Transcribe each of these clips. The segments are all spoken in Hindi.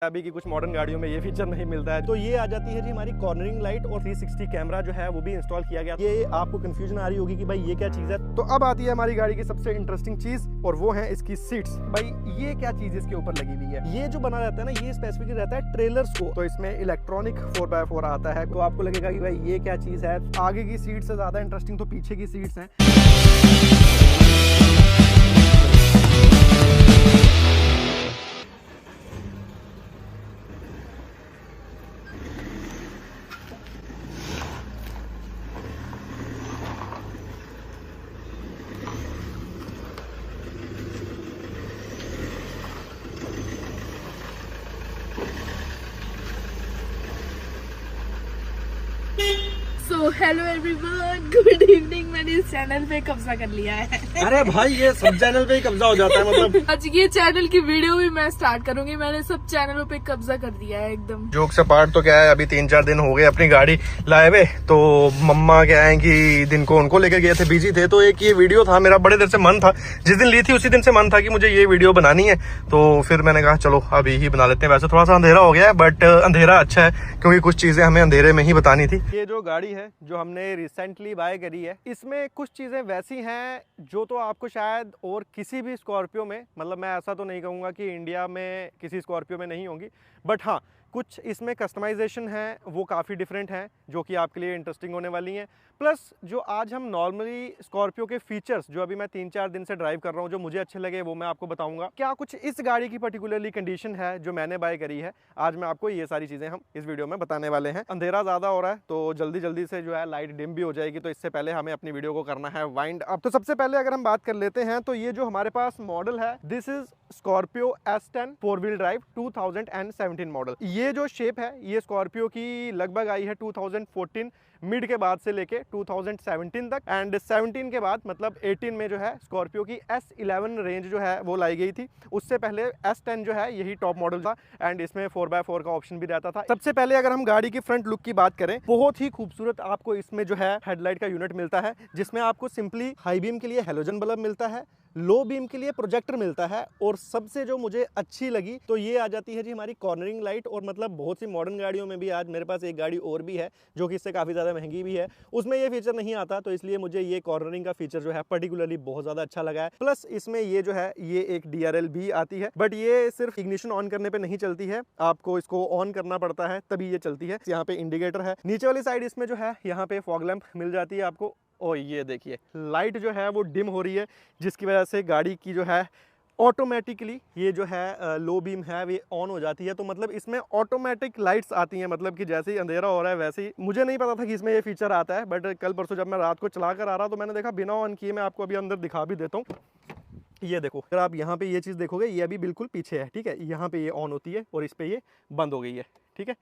अभी की कुछ मॉडर्न गाड़ियों में ये फीचर नहीं मिलता है। तो ये आ जाती है जी हमारी कॉर्नरिंग लाइट और 360 कैमरा जो है वो भी इंस्टॉल किया गया। ये आपको कंफ्यूजन आ रही होगी कि भाई ये क्या चीज़ है। तो अब आती है हमारी गाड़ी की सबसे इंटरेस्टिंग चीज़ और वो है इसकी सीट्स। भाई ये क्या चीज़ इसके ऊपर लगी हुई है, ये जो बना रहता है ना, ये स्पेसिफिक रहता है ट्रेलर्स को। तो इसमें इलेक्ट्रॉनिक 4x4 आता है। तो आपको लगेगा कि भाई ये क्या चीज़ है। आगे की सीट से ज़्यादा इंटरेस्टिंग तो पीछे की सीट्स हैं। So hello everyone, good evening. मैंने इस चैनल पे कब्जा कर लिया है। अरे भाई ये सब चैनल पे ही कब्जा हो जाता है मतलब। आज ये चैनल की वीडियो भी मैं स्टार्ट करूंगी। मैंने सब चैनलों पे कब्जा कर दिया है एकदम। जोक से पार्ट तो क्या है, अभी 3-4 दिन हो गए अपनी गाड़ी लाए हुए। तो मम्मा क्या है कि दिन को उनको लेकर गए थे, बिजी थे। तो एक ये वीडियो था, मेरा बड़े देर से मन था, जिस दिन ली थी उसी दिन से मन था कि मुझे ये वीडियो बनानी है। तो फिर मैंने कहा चलो अभी ही बना लेते हैं। वैसे थोड़ा सा अंधेरा हो गया है, बट अंधेरा अच्छा है क्योंकि कुछ चीजें हमें अंधेरे में ही बतानी थी। ये जो गाड़ी है जो हमने रिसेंटली बाय करी है, इसमें कुछ चीजें वैसी हैं जो तो आपको शायद और किसी भी स्कॉर्पियो में, मतलब मैं ऐसा तो नहीं कहूँगा कि इंडिया में किसी स्कॉर्पियो में नहीं होंगी, बट हाँ कुछ इसमें कस्टमाइजेशन है वो काफ़ी डिफरेंट हैं जो कि आपके लिए इंटरेस्टिंग होने वाली हैं। प्लस जो आज हम नॉर्मली स्कॉर्पियो के फीचर्स जो अभी मैं 3-4 दिन से ड्राइव कर रहा हूँ, जो मुझे अच्छे लगे वो मैं आपको बताऊंगा। क्या कुछ इस गाड़ी की पर्टिकुलरली कंडीशन है जो मैंने बाय करी है, आज मैं आपको ये सारी चीज़ें हम इस वीडियो में बताने वाले हैं। अंधेरा ज़्यादा हो रहा है तो जल्दी जल्दी से जो है लाइट डिम भी हो जाएगी, तो इससे पहले हमें अपनी वीडियो को करना है वाइंड अप। तो सबसे पहले अगर हम बात कर लेते हैं तो ये जो हमारे पास मॉडल है, this is Scorpio S10 4 wheel drive 2017 model. ये जो शेप है ये स्कॉर्पियो की लगभग आई है 2014 मिड के बाद से लेके 2017 तक, एंड 17 के बाद मतलब 18 में जो है स्कॉर्पियो की S11 रेंज जो है वो लाई गई थी। उससे पहले S10 जो है यही टॉप मॉडल था एंड इसमें 4x4 का ऑप्शन भी रहता था। सबसे पहले अगर हम गाड़ी की फ्रंट लुक की बात करें, बहुत ही खूबसूरत आपको इसमें जो है हेडलाइट का यूनिट मिलता है, जिसमें आपको सिंपली हाई बीम के लिए हेलोजन बल्ब मिलता है, लो बीम के लिए प्रोजेक्टर मिलता है, और सबसे जो मुझे अच्छी लगी तो ये आ जाती है जी हमारी कॉर्नरिंग लाइट। और मतलब बहुत सी मॉडर्न गाड़ियों में भी, आज मेरे पास एक गाड़ी और भी है जो कि इससे काफ़ी ज़्यादा महंगी भी है, उसमें ये फीचर नहीं आता, तो इसलिए मुझे ये कॉर्नरिंग का फीचर जो है पर्टिकुलरली बहुत ज़्यादा अच्छा लगा है। प्लस इसमें ये जो है ये एक DRL भी आती है, बट ये सिर्फ इग्निशन ऑन करने पर नहीं चलती है, आपको इसको ऑन करना पड़ता है तभी ये चलती है। यहाँ पे इंडिकेटर है, नीचे वाली साइड इसमें जो है यहाँ पे फॉग लैंप मिल जाती है आपको। और ये देखिए लाइट जो है वो डिम हो रही है, जिसकी वजह से गाड़ी की जो है ऑटोमेटिकली ये जो है लो बीम है वो ऑन हो जाती है। तो मतलब इसमें ऑटोमेटिक लाइट्स आती हैं, मतलब कि जैसे ही अंधेरा हो रहा है वैसे ही। मुझे नहीं पता था कि इसमें ये फीचर आता है, बट कल परसों जब मैं रात को चला कर आ रहा तो मैंने देखा बिना ऑन किए। मैं आपको अभी अंदर दिखा भी देता हूँ। ये देखो, अगर आप यहाँ पे ये चीज़ देखोगे, ये अभी बिल्कुल पीछे है, ठीक है, यहाँ पे ये ऑन होती है और इस पे ये बंद हो गई है, ठीक है।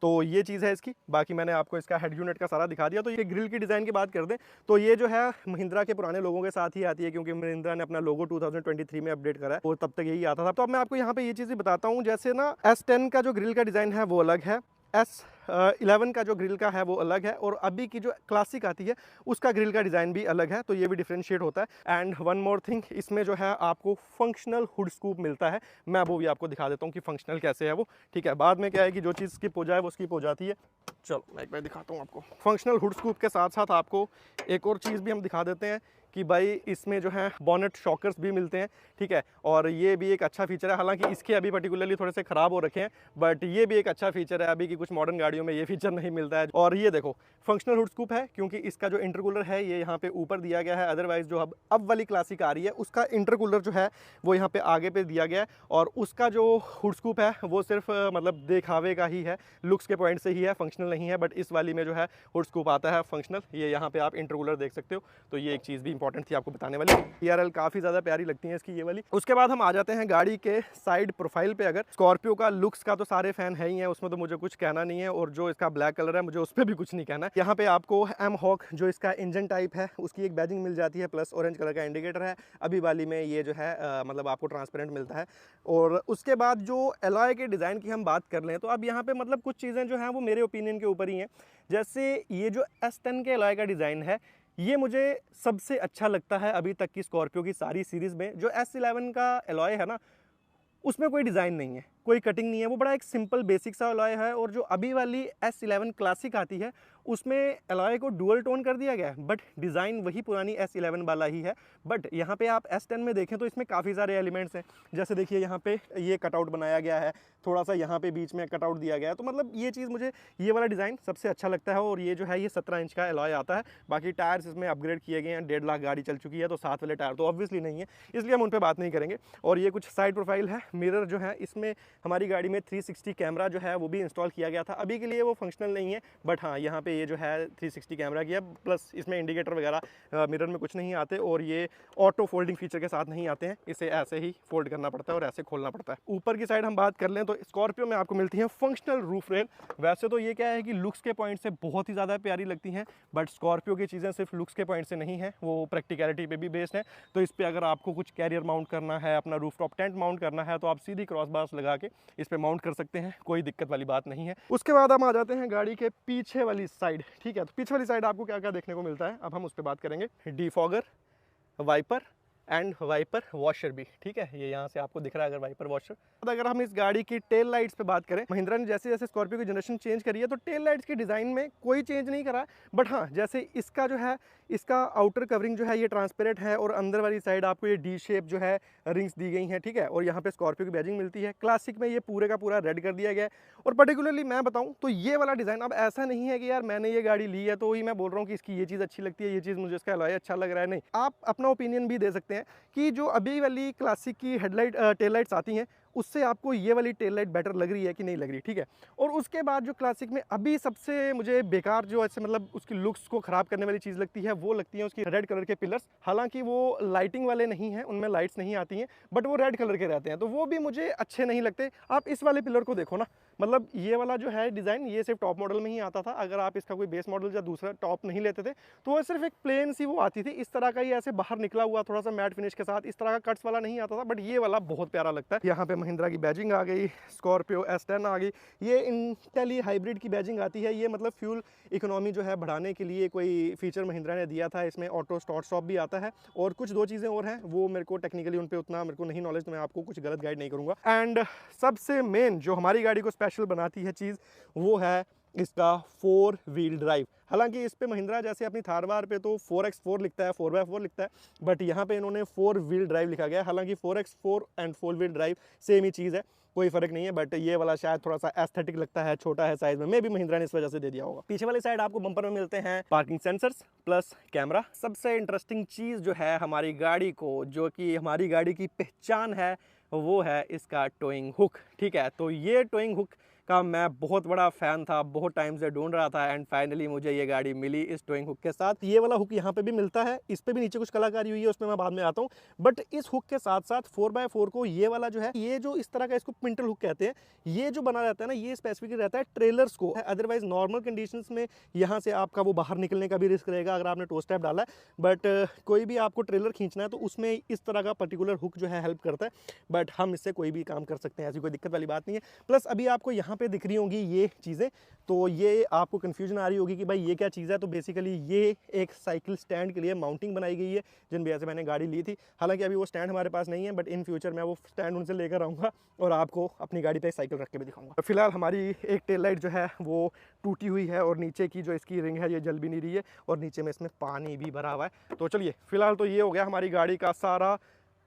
तो ये चीज़ है इसकी। बाकी मैंने आपको इसका हेड यूनिट का सारा दिखा दिया। तो ये ग्रिल की डिज़ाइन की बात कर दें तो ये जो है महिंद्रा के पुराने लोगों के साथ ही आती है, क्योंकि महिंद्रा ने अपना लोगो 2023 में अपडेट करा है और तब तक यही आता था। तो अब मैं आपको यहाँ पे ये चीज़ें बताता हूँ। जैसे ना S10 का जो ग्रिल का डिज़ाइन है वो अलग है, S11 का जो ग्रिल का है वो अलग है, और अभी की जो क्लासिक आती है उसका ग्रिल का डिज़ाइन भी अलग है, तो ये भी डिफ्रेंशिएट होता है। एंड वन मोर थिंग, इसमें जो है आपको फंक्शनल हुड स्कूप मिलता है। मैं वो भी आपको दिखा देता हूँ कि फंक्शनल कैसे है वो, ठीक है। बाद में क्या है कि जो चीज़ स्किप हो जाए वो स्किप हो जाती है। चलो मैं एक बार दिखाता हूँ आपको। फंक्शनल हुड स्कूप के साथ साथ आपको एक और चीज़ भी हम दिखा देते हैं कि भाई इसमें जो है बॉनेट शॉकर्स भी मिलते हैं, ठीक है। और ये भी एक अच्छा फीचर है, हालांकि इसके अभी पर्टिकुलरली थोड़े से ख़राब हो रखे हैं, बट ये भी एक अच्छा फीचर है। अभी की कुछ मॉडर्न गाड़ियों में ये फीचर नहीं मिलता है। और ये देखो फंक्शनल हुड स्कूप है, क्योंकि इसका जो इंटरकूलर है ये यहाँ पे ऊपर दिया गया है। अदरवाइज जो अब वाली क्लासिक आ रही है उसका इंटरकूलर जो है वो यहाँ पे आगे पे दिया गया है, और उसका जो हुड स्कूप है वो सिर्फ मतलब दिखावे का ही है, लुक्स के पॉइंट से ही है, फंक्शनल नहीं है। बट इस वाली में जो है हुड स्कूप आता है फंक्शनल। ये यहाँ पे आप इंटरकूलर देख सकते हो, तो ये एक चीज़ भी इंपॉर्टेंट थी आपको बताने वाली। DRL काफ़ी ज़्यादा प्यारी लगती है इसकी ये वाली। उसके बाद हम आ जाते हैं गाड़ी के साइड प्रोफाइल पे। अगर स्कॉर्पियो का लुक्स का तो सारे फैन है ही हैं, उसमें तो मुझे कुछ कहना नहीं है, और जो इसका ब्लैक कलर है मुझे उस पर भी कुछ नहीं कहना है। यहाँ पे आपको M-Hawk जो इसका इंजन टाइप है उसकी एक बैजिंग मिल जाती है, प्लस ऑरेंज कलर का इंडिकेटर है। अभी वाली में ये जो है मतलब आपको ट्रांसपेरेंट मिलता है। और उसके बाद जो एलॉय के डिज़ाइन की हम बात कर लें तो अब यहाँ पे मतलब कुछ चीज़ें जो हैं वो मेरे ओपिनियन के ऊपर ही हैं। जैसे ये जो S10 के एलॉय का डिज़ाइन है ये मुझे सबसे अच्छा लगता है अभी तक की स्कॉर्पियो की सारी सीरीज़ में। जो S11 का एलॉय है ना उसमें कोई डिज़ाइन नहीं है, कोई कटिंग नहीं है, वो बड़ा एक सिंपल बेसिक सा अलॉय है। और जो अभी वाली S11 क्लासिक आती है उसमें अलॉय को डुअल टोन कर दिया गया है, बट डिज़ाइन वही पुरानी S11 वाला ही है। बट यहाँ पे आप S10 में देखें तो इसमें काफ़ी सारे एलिमेंट्स हैं। जैसे देखिए यहाँ पे ये कटआउट बनाया गया है, थोड़ा सा यहाँ पे बीच में कटआउट दिया गया है। तो मतलब ये चीज़ मुझे ये वाला डिज़ाइन सबसे अच्छा लगता है। और ये जो है ये 17 इंच का अलॉय आता है। बाकी टायर्स इसमें अपग्रेड किए गए हैं, 1.5 लाख गाड़ी चल चुकी है, तो साथ वाले टायर तो ऑब्वियसली नहीं है, इसलिए हम उन पर बात नहीं करेंगे। और ये कुछ साइड प्रोफाइल है। मिरर जो है इसमें हमारी गाड़ी में 360 कैमरा जो है वो भी इंस्टॉल किया गया था। अभी के लिए वो फंक्शनल नहीं है, बट हाँ यहाँ पे ये जो है 360 कैमरा किया, प्लस इसमें इंडिकेटर वगैरह मिरर में कुछ नहीं आते। और ये ऑटो फोल्डिंग फीचर के साथ नहीं आते हैं, इसे ऐसे ही फोल्ड करना पड़ता है और ऐसे खोलना पड़ता है। ऊपर की साइड हम बात कर लें तो स्कॉर्पियो में आपको मिलती है फंक्शनल रूफ रेल। वैसे तो ये क्या है कि लुक्स के पॉइंट से बहुत ही ज़्यादा प्यारी लगती हैं, बट स्कॉर्पियो की चीज़ें सिर्फ लुक्स के पॉइंट से नहीं है, वो प्रैक्टिकलिटी पे भी बेस्ड है। तो इस पर अगर आपको कुछ कैरियर माउंट करना है, अपना रूफटॉप टेंट माउंट करना है, तो आप सीधी क्रॉस बार्स लगा के इस पर माउंट कर सकते हैं, कोई दिक्कत वाली बात नहीं है। उसके बाद हम आ जाते हैं गाड़ी के पीछे वाली साइड। ठीक है, तो पीछे वाली साइड आपको क्या क्या देखने को मिलता है, अब हम उस पर बात करेंगे। Defogger, wiper and wiper washer भी। ठीक है, ये यहाँ से आपको दिख रहा है अगर वाइपर वॉशर। अगर हम इस गाड़ी की टेल लाइट्स पे बात करें, महिंद्रा ने जैसे जैसे स्कॉर्पियो की जनरेशन चेंज करी है तो टेल लाइट्स की डिज़ाइन में कोई चेंज नहीं करा। बट हाँ, जैसे इसका जो है इसका आउटर कवरिंग जो है ये ट्रांसपेरेंट है और अंदर वाली साइड आपको ये डी शेप जो है रिंग्स दी गई हैं। ठीक है, और यहाँ पे स्कॉर्पियो की बैजिंग मिलती है। क्लासिक में ये पूरे का पूरा रेड कर दिया गया है। और पर्टिकुलरली मैं बताऊँ तो ये वाला डिज़ाइन अब ऐसा नहीं है कि यार मैंने ये गाड़ी ली है तो ही मैं बोल रहा हूँ कि इसकी ये चीज़ अच्छी लगती है, ये चीज़ मुझे इसका अलॉय अच्छा लग रहा है। नहीं, आप अपना ओपिनियन भी दे सकते हैं कि जो अभी वाली क्लासिक की हेडलाइट टेल लाइट्स आती हैं उससे आपको ये वाली टेल लाइट बेटर लग रही है कि नहीं लग रही। ठीक है, और उसके बाद जो क्लासिक में अभी सबसे मुझे बेकार जो ऐसे मतलब उसकी लुक्स को ख़राब करने वाली चीज़ लगती है वो लगती है उसकी रेड कलर के पिलर्स। हालांकि वो लाइटिंग वाले नहीं हैं, उनमें लाइट्स नहीं आती हैं, बट वो रेड कलर के रहते हैं, तो वो भी मुझे अच्छे नहीं लगते। आप इस वाले पिलर को देखो ना, मतलब ये वाला जो है डिज़ाइन ये सिर्फ टॉप मॉडल में ही आता था। अगर आप इसका कोई बेस मॉडल या दूसरा टॉप नहीं लेते थे तो वो सिर्फ एक प्लेन सी वो आती थी, इस तरह का ही ऐसे बाहर निकला हुआ थोड़ा सा मैट फिनिश के साथ, इस तरह का कट्स वाला नहीं आता था। बट ये वाला बहुत प्यारा लगता है। यहाँ पे महिंद्रा की बैजिंग आ गई, स्कॉर्पियो S10 आ गई, ये इंटेली हाइब्रिड की बैजिंग आती है। ये मतलब फ्यूल इकोनॉमी जो है बढ़ाने के लिए कोई फीचर महिंद्रा ने दिया था। इसमें ऑटो स्टार्ट स्टॉप भी आता है और कुछ दो चीज़ें और हैं, वो मेरे को टेक्निकली उन पर उतना मेरे को नहीं नॉलेज, तो मैं आपको कुछ गलत गाइड नहीं करूँगा। एंड सबसे मेन जो हमारी गाड़ी को स्पेशल बनाती है चीज़ वो है इसका 4 व्हील ड्राइव। हालांकि इस पे महिंद्रा जैसे अपनी थार बार पे तो 4x4 लिखता है, 4x4 लिखता है, बट यहाँ पे इन्होंने 4 व्हील ड्राइव लिखा गया है। हालांकि 4x4 and 4 wheel drive same ही चीज़ है, कोई फर्क नहीं है। बट ये वाला शायद थोड़ा सा एस्थेटिक लगता है, छोटा है साइज में भी महिंद्रा ने इस वजह से दे दिया होगा। पीछे वाली साइड आपको बम्पर में मिलते हैं पार्किंग सेंसर्स प्लस कैमरा। सबसे इंटरेस्टिंग चीज़ जो है हमारी गाड़ी को, जो कि हमारी गाड़ी की पहचान है, वो है इसका टोइंग हुक। ठीक है, तो ये टोइंग हुक का मैं बहुत बड़ा फ़ैन था, बहुत टाइम से ढूंढ रहा था एंड फाइनली मुझे ये गाड़ी मिली इस टोइंग हुक के साथ। ये वाला हुक यहाँ पे भी मिलता है, इस पे भी नीचे कुछ कलाकारी हुई है, उसमें मैं बाद में आता हूँ। बट इस हुक के साथ साथ 4x4 को ये वाला जो है, ये जो इस तरह का इसको पिंटल हुक कहते हैं, ये जो बना रहता है ना, ये स्पेसिफिक रहता है ट्रेलर्स को। अदरवाइज नॉर्मल कंडीशंस में यहाँ से आपका वो बाहर निकलने का भी रिस्क रहेगा अगर आपने टो स्टेप डाला है। बट कोई भी आपको ट्रेलर खींचना है तो उसमें इस तरह का पर्टिकुलर हुक जो है हेल्प करता है। बट हम इससे कोई भी काम कर सकते हैं, ऐसी कोई दिक्कत वाली बात नहीं है। प्लस अभी आपको यहाँ पे दिख रही होंगी ये चीज़ें, तो ये आपको कन्फ्यूजन आ रही होगी कि भाई ये क्या चीज़ है। तो बेसिकली ये एक साइकिल स्टैंड के लिए माउंटिंग बनाई गई है, जिन भैया से मैंने गाड़ी ली थी। हालांकि अभी वो स्टैंड हमारे पास नहीं है, बट इन फ्यूचर मैं वो स्टैंड उनसे लेकर आऊँगा और आपको अपनी गाड़ी पे साइकिल रख के भी दिखाऊंगा। फिलहाल हमारी एक टेल लाइट जो है वो टूटी हुई है और नीचे की जो इसकी रिंग है ये जल भी नहीं रही है और नीचे में इसमें पानी भी भरा हुआ है। तो चलिए, फिलहाल तो ये हो गया हमारी गाड़ी का सारा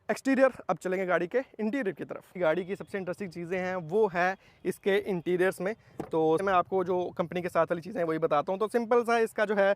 एक्सटीरियर। अब चलेंगे गाड़ी के इंटीरियर की तरफ। गाड़ी की सबसे इंटरेस्टिंग चीज़ें हैं वो है इसके इंटीरियर्स में। तो मैं आपको जो कंपनी के साथ वाली चीज़ें हैं वही बताता हूँ। तो सिंपल सा इसका जो है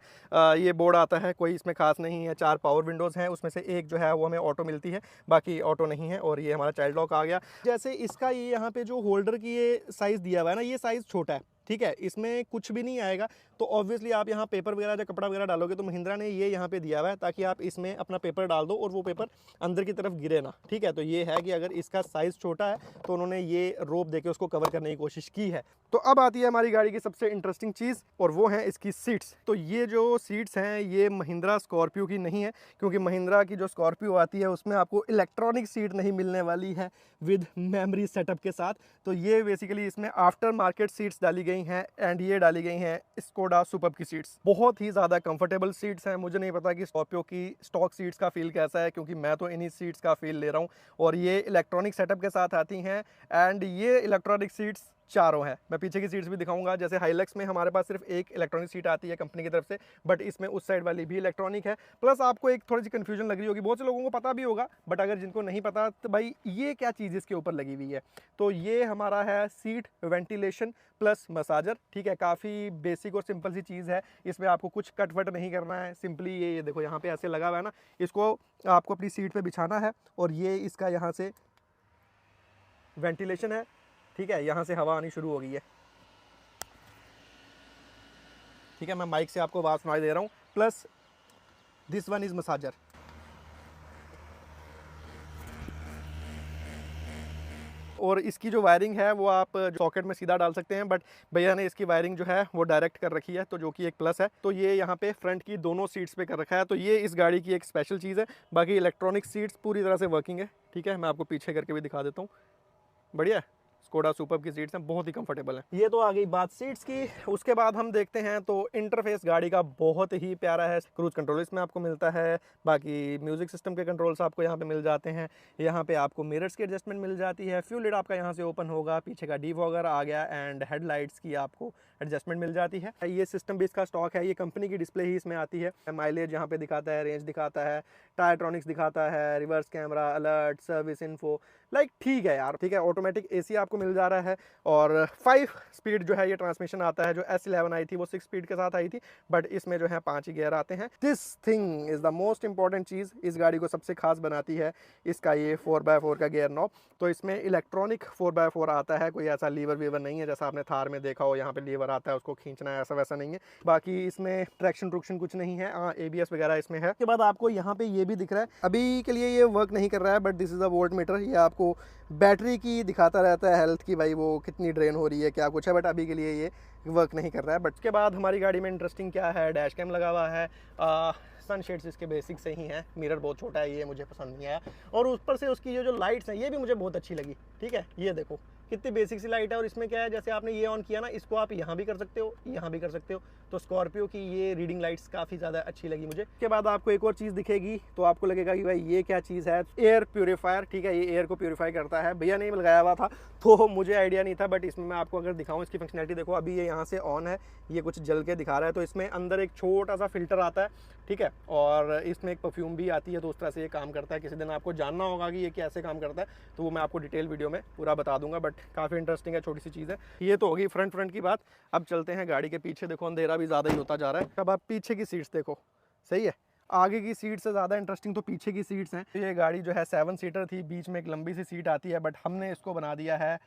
ये बोर्ड आता है, कोई इसमें खास नहीं है। 4 पावर विंडोज़ हैं, उसमें से एक जो है वो हमें ऑटो मिलती है, बाकी ऑटो नहीं है। और ये हमारा चाइल्ड लॉक आ गया। जैसे इसका ये यहाँ पे जो होल्डर की ये साइज़ दिया हुआ है ना, ये साइज़ छोटा है। ठीक है, इसमें कुछ भी नहीं आएगा। तो ऑब्वियसली आप यहाँ पेपर वगैरह या कपड़ा वगैरह डालोगे तो महिंद्रा ने ये यहाँ पे दिया हुआ है ताकि आप इसमें अपना पेपर डाल दो और वो पेपर अंदर की तरफ गिरे ना। ठीक है, तो ये है कि अगर इसका साइज़ छोटा है तो उन्होंने ये रोप देके उसको कवर करने की कोशिश की है। तो अब आती है हमारी गाड़ी की सबसे इंटरेस्टिंग चीज़ और वो है इसकी सीट्स। तो ये जो सीट्स हैं ये महिंद्रा स्कॉर्पियो की नहीं है, क्योंकि महिंद्रा की जो स्कॉर्पियो आती है उसमें आपको इलेक्ट्रॉनिक सीट नहीं मिलने वाली है विद मेमोरी सेटअप के साथ। तो ये बेसिकली इसमें आफ्टर मार्केट सीट्स डाली गई गई हैं एंड ये डाली गई हैं स्कोडा सुपर्ब की सीट्स। बहुत ही ज़्यादा कंफर्टेबल सीट्स हैं। मुझे नहीं पता कि स्कॉर्पियो की स्टॉक सीट्स का फील कैसा है, क्योंकि मैं तो इन्हीं सीट्स का फील ले रहा हूँ। और ये इलेक्ट्रॉनिक सेटअप के साथ आती हैं एंड ये इलेक्ट्रॉनिक सीट्स चारों हैं। मैं पीछे की सीट्स भी दिखाऊंगा। जैसे हाइलक्स में हमारे पास सिर्फ एक इलेक्ट्रॉनिक सीट आती है कंपनी की तरफ से, बट इसमें उस साइड वाली भी इलेक्ट्रॉनिक है। प्लस आपको एक थोड़ी सी कंफ्यूजन लग रही होगी, बहुत से लोगों को पता भी होगा, बट अगर जिनको नहीं पता तो भाई ये क्या चीज़ इसके ऊपर लगी हुई है, तो ये हमारा है सीट वेंटिलेशन प्लस मसाजर। ठीक है, काफ़ी बेसिक और सिंपल सी चीज़ है। इसमें आपको कुछ कट वट नहीं करना है, सिंपली ये देखो यहाँ पे ऐसे लगा हुआ है ना, इसको आपको अपनी सीट पे बिछाना है और ये इसका यहाँ से वेंटिलेशन है। ठीक है, यहाँ से हवा आनी शुरू हो गई है। ठीक है, मैं माइक से आपको आवाज़ सुनाई दे रहा हूँ। Plus this one is massager. और इसकी जो वायरिंग है वो आप सॉकेट में सीधा डाल सकते हैं, बट भैया ने इसकी वायरिंग जो है वो डायरेक्ट कर रखी है, तो जो कि एक प्लस है। तो ये यहाँ पे फ्रंट की दोनों सीट्स पे कर रखा है, तो ये इस गाड़ी की एक स्पेशल चीज़ है। बाकी इलेक्ट्रॉनिक सीट्स पूरी तरह से वर्किंग है। ठीक है, मैं आपको पीछे करके भी दिखा देता हूँ। बढ़िया है, स्कोडा सुपर्ब की सीट्स हैं, बहुत ही कंफर्टेबल हैं। ये तो आ गई बात सीट्स की। उसके बाद हम देखते हैं तो इंटरफेस गाड़ी का बहुत ही प्यारा है। क्रूज कंट्रोल इसमें आपको मिलता है, बाकी म्यूजिक सिस्टम के कंट्रोल्स आपको यहाँ पे मिल जाते हैं। यहाँ पे आपको मिरर्स की एडजस्टमेंट मिल जाती है, फ्यूल लिड आपका यहाँ से ओपन होगा, पीछे का डिफॉगर आ गया एंड हेडलाइट्स की आपको एडजस्टमेंट मिल जाती है। ये सिस्टम भी इसका स्टॉक है, ये कंपनी की डिस्प्ले ही इसमें आती है। माइलेज यहाँ पे दिखाता है, रेंज दिखाता है, टायरट्रॉनिक्स दिखाता है, reverse camera, alert, service info. Like ठीक है यार, ठीक है। ऑटोमेटिक एसी आपको मिल जा रहा है और 5 स्पीड जो है ये ट्रांसमिशन आता है। जो S11 आई थी वो 6 स्पीड के साथ आई थी, बट इसमें जो है 5 ही गियर आते हैं। This thing is the most important चीज़, इस गाड़ी को सबसे खास बनाती है इसका ये 4x4 का गियर नॉब। तो इसमें इलेक्ट्रॉनिक 4x4 आता है, कोई ऐसा लीवर वीवर नहीं है जैसा आपने थार में देखा हो, यहाँ पे लीवर आता है उसको खींचना है, ऐसा वैसा नहीं है। बाकी इसमें ट्रैक्शन ट्रुक्शन कुछ नहीं है। हाँ, ABS वगैरह इसमें है। उसके बाद आपको यहाँ पे ये भी दिख रहा है, अभी के लिए ये वर्क नहीं कर रहा है, but this is a volt meter. ये आपको बैटरी की दिखाता रहता है, हेल्थ की, भाई वो कितनी ड्रेन हो रही है, क्या कुछ है, बट अभी के लिए ये वर्क नहीं कर रहा है। बट उसके बाद हमारी गाड़ी में इंटरेस्टिंग क्या है, डैश कैम लगा हुआ है। सनशेड्स इसके बेसिक से ही हैं, मिरर बहुत छोटा है, ये मुझे पसंद नहीं आया। और ऊपर से उसकी जो लाइट्स हैं ये भी मुझे बहुत अच्छी लगी। ठीक है, ये देखो कितनी बेसिक सी लाइट है। और इसमें क्या है, जैसे आपने ये ऑन किया ना, इसको आप यहाँ भी कर सकते हो, यहाँ भी कर सकते हो। तो स्कॉर्पियो की ये रीडिंग लाइट्स काफ़ी ज़्यादा अच्छी लगी मुझे। उसके बाद आपको एक और चीज़ दिखेगी, तो आपको लगेगा कि भाई ये क्या चीज़ है, एयर प्यूरीफायर। ठीक है, ये एयर को प्यूरीफाई करता है। भैया ने लगाया हुआ था तो मुझे आइडिया नहीं था, बट इसमें मैं आपको अगर दिखाऊँ इसकी फंक्शनैलिटी, देखो अभी ये यहाँ से ऑन है, ये कुछ जल के दिखा रहा है, तो इसमें अंदर एक छोटा सा फिल्टर आता है। ठीक है, और इसमें एक परफ्यूम भी आती है, तो उस तरह से ये काम करता है। किसी दिन आपको जानना होगा कि ये कैसे काम करता है, तो वो मैं आपको डिटेल वीडियो में पूरा बता दूंगा, बट काफ़ी इंटरेस्टिंग है, छोटी सी चीज़ है। ये तो होगी फ्रंट की बात। अब चलते हैं गाड़ी के पीछे। देखो अंधेरा भी ज़्यादा ही होता जा रहा है। अब आप पीछे की सीट्स देखो, सही है। आगे की सीट से ज़्यादा इंटरेस्टिंग तो पीछे की सीट्स हैं। ये गाड़ी जो है 7 सीटर थी, बीच में एक लंबी सी सीट आती है, बट हमने इसको बना दिया है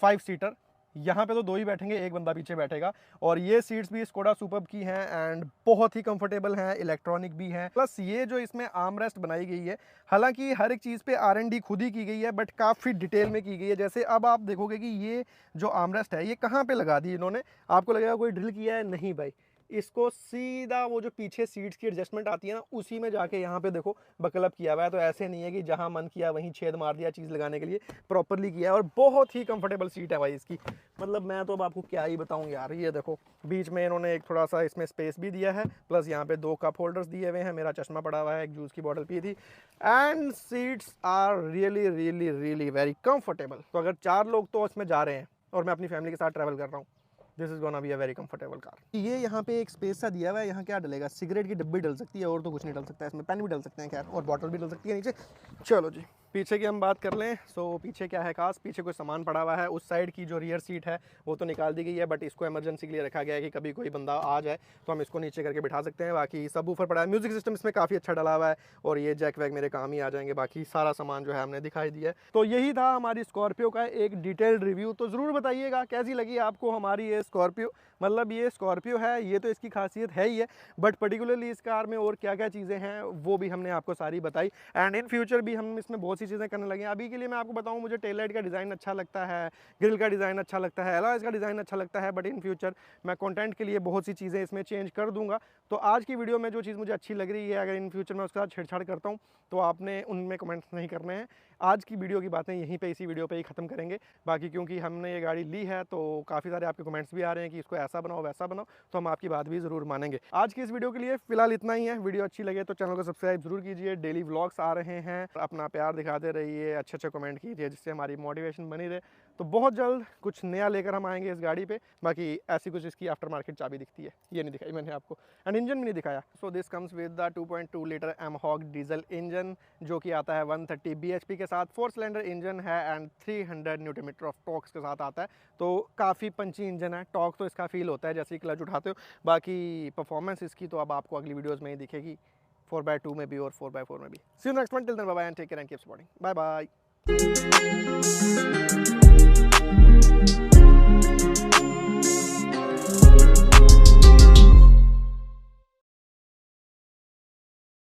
5 सीटर। यहाँ पे तो 2 ही बैठेंगे, एक बंदा पीछे बैठेगा। और ये सीट्स भी स्कोडा सुपर्ब की हैं एंड बहुत ही कंफर्टेबल हैं, इलेक्ट्रॉनिक भी हैं। प्लस ये जो इसमें आर्मरेस्ट बनाई गई है, हालांकि हर एक चीज़ पे R&D खुद ही की गई है, बट काफ़ी डिटेल में की गई है। जैसे अब आप देखोगे कि ये जो आर्मरेस्ट है ये कहाँ पे लगा दी इन्होंने, आपको लगेगा कोई ड्रिल किया है, नहीं भाई। इसको सीधा वो जो पीछे सीट्स की एडजस्टमेंट आती है ना, उसी में जाके यहाँ पे देखो बकलब किया हुआ है। तो ऐसे नहीं है कि जहाँ मन किया वहीं छेद मार दिया चीज़ लगाने के लिए, प्रॉपरली किया है। और बहुत ही कंफर्टेबल सीट है भाई इसकी, मतलब मैं तो अब आपको क्या ही बताऊँ यार। ये देखो बीच में इन्होंने एक थोड़ा सा इसमें स्पेस भी दिया है, प्लस यहाँ पे 2 कप होल्डर्स दिए हुए हैं। मेरा चश्मा पड़ा हुआ है, एक जूस की बॉटल पी थी। And seats are really really really very comfortable. तो अगर 4 लोग तो इसमें जा रहे हैं और मैं अपनी फैमिली के साथ ट्रैवल कर रहा हूँ, this is gonna be a very comfortable car. ये यहाँ पे एक स्पेस सा दिया हुआ है, यहाँ क्या डलेगा, सिगरेट की डब्बी डल सकती है, और तो कुछ नहीं डल सकता है इसमें। पेन भी डल सकते हैं खैर, और बॉटल भी डल सकती है नीचे। चलो जी, पीछे की हम बात कर लें। सो पीछे क्या है खास, पीछे कोई सामान पड़ा हुआ है। उस साइड की जो रियर सीट है वो तो निकाल दी गई है, बट इसको इमरजेंसी के लिए रखा गया है कि कभी कोई बंदा आ जाए तो हम इसको नीचे करके बिठा सकते हैं। बाकी सब ऊपर पड़ा है, म्यूजिक सिस्टम इसमें काफ़ी अच्छा डला हुआ है, और ये जैक वैक मेरे काम ही आ जाएंगे। बाकी सारा सामान जो है हमने दिखाई दिया है। तो यही था हमारी स्कॉर्पियो का एक डिटेल्ड रिव्यू। तो ज़रूर बताइएगा कैसी लगी आपको हमारी ये स्कॉर्पियो। मतलब ये स्कॉर्पियो है, ये तो इसकी खासियत है ही है, बट पर्टिकुलरली इस कार में और क्या क्या चीज़ें हैं वो भी हमने आपको सारी बताई। एंड इन फ्यूचर भी हम इसमें बहुत सी चीज़ें करने लगे हैं। अभी के लिए मैं आपको बताऊं, मुझे टेल लाइट का डिज़ाइन अच्छा लगता है, ग्रिल का डिज़ाइन अच्छा लगता है, अलॉयज़ का डिज़ाइन अच्छा लगता है, बट इन फ्यूचर मैं कंटेंट के लिए बहुत सी चीज़ें इसमें चेंज कर दूंगा। तो आज की वीडियो में जो चीज़ मुझे अच्छी लग रही है, अगर इन फ्यूचर मैं उसके साथ छेड़छाड़ करता हूँ तो आपने उनमें कमेंट्स नहीं करने हैं। आज की वीडियो की बातें यहीं पे इसी वीडियो पे ही ख़त्म करेंगे। बाकी क्योंकि हमने ये गाड़ी ली है तो काफ़ी सारे आपके कमेंट्स भी आ रहे हैं कि इसको ऐसा बनाओ वैसा बनाओ, तो हम आपकी बात भी ज़रूर मानेंगे। आज की इस वीडियो के लिए फ़िलहाल इतना ही है। वीडियो अच्छी लगे तो चैनल को सब्सक्राइब जरूर कीजिए। डेली व्लॉग्स आ रहे हैं, अपना प्यार दिखाते रहिए, अच्छे कमेंट कीजिए जिससे हमारी मोटिवेशन बनी रहे। तो बहुत जल्द कुछ नया लेकर हम आएंगे इस गाड़ी पे। बाकी ऐसी कुछ इसकी आफ्टर मार्केट चाबी दिखती है, ये नहीं दिखाई मैंने आपको, एंड इंजन भी नहीं दिखाया। So this comes with the 2.2 litre mHawk diesel engine जो कि आता है 130 bhp के साथ। 4 सिलेंडर इंजन है and 300 newton metre of torque के साथ आता है। तो काफ़ी पंची इंजन है, टॉर्क तो इसका फील होता है जैसे ही क्लच उठाते हो। बाकी परफॉर्मेंस इसकी तो अब आपको अगली वीडियोज़ में ही दिखेगी, 4x2 में भी और 4x4 में भी। See you next one, till then bye bye and take care and keep supporting, bye bye.